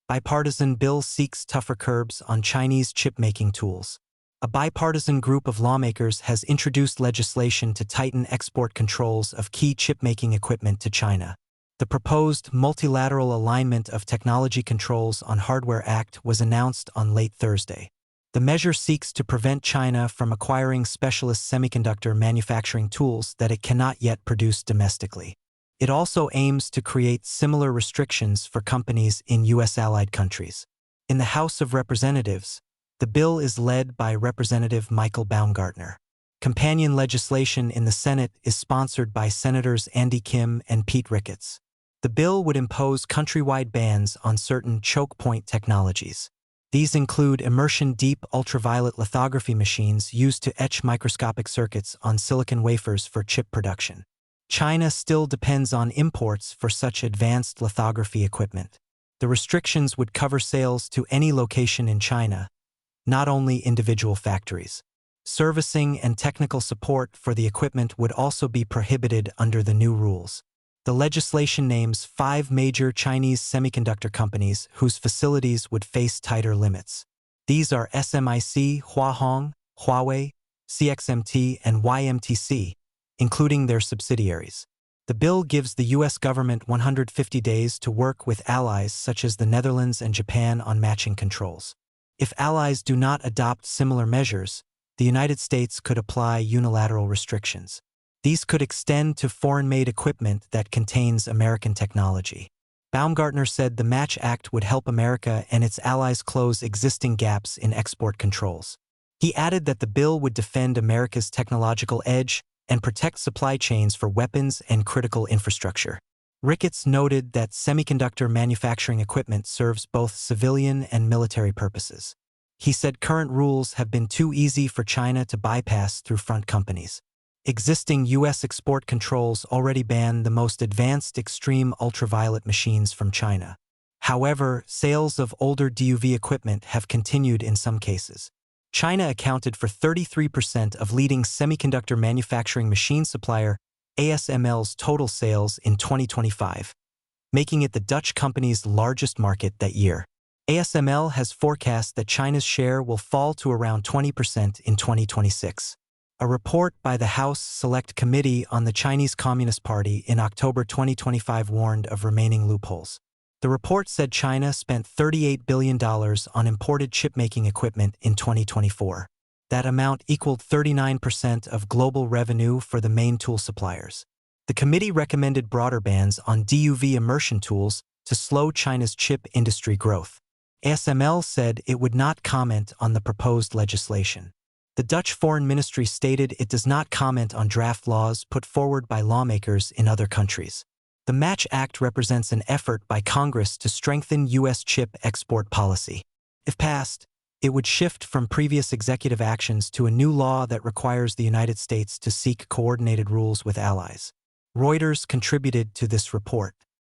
Bipartisan bill seeks tougher curbs on Chinese chip-making tools. A bipartisan group of lawmakers has introduced legislation to tighten export controls of key chip-making equipment to China. The proposed Multilateral Alignment of Technology Controls on Hardware Act was announced on late Thursday. The measure seeks to prevent China from acquiring specialist semiconductor manufacturing tools that it cannot yet produce domestically. It also aims to create similar restrictions for companies in U.S. allied countries. In the House of Representatives, the bill is led by Representative Michael Baumgartner. Companion legislation in the Senate is sponsored by Senators Andy Kim and Pete Ricketts. The bill would impose countrywide bans on certain choke point technologies. These include immersion-deep ultraviolet lithography machines used to etch microscopic circuits on silicon wafers for chip production. China still depends on imports for such advanced lithography equipment. The restrictions would cover sales to any location in China, not only individual factories. Servicing and technical support for the equipment would also be prohibited under the new rules. The legislation names 5 major Chinese semiconductor companies whose facilities would face tighter limits. These are SMIC, Huahong, Huawei, CXMT, and YMTC, including their subsidiaries. The bill gives the U.S. government 150 days to work with allies such as the Netherlands and Japan on matching controls. If allies do not adopt similar measures, the United States could apply unilateral restrictions. These could extend to foreign-made equipment that contains American technology. Baumgartner said the Match Act would help America and its allies close existing gaps in export controls. He added that the bill would defend America's technological edge and protect supply chains for weapons and critical infrastructure. Ricketts noted that semiconductor manufacturing equipment serves both civilian and military purposes. He said current rules have been too easy for China to bypass through front companies. Existing U.S. export controls already ban the most advanced extreme ultraviolet machines from China. However, sales of older DUV equipment have continued in some cases. China accounted for 33% of leading semiconductor manufacturing machine supplier ASML's total sales in 2025, making it the Dutch company's largest market that year. ASML has forecast that China's share will fall to around 20% in 2026. A report by the House Select Committee on the Chinese Communist Party in October 2025 warned of remaining loopholes. The report said China spent $38 billion on imported chip-making equipment in 2024. That amount equaled 39% of global revenue for the main tool suppliers. The committee recommended broader bans on DUV immersion tools to slow China's chip industry growth. ASML said it would not comment on the proposed legislation. The Dutch Foreign Ministry stated it does not comment on draft laws put forward by lawmakers in other countries. The Match Act represents an effort by Congress to strengthen U.S. chip export policy. If passed, it would shift from previous executive actions to a new law that requires the United States to seek coordinated rules with allies. Reuters contributed to this report.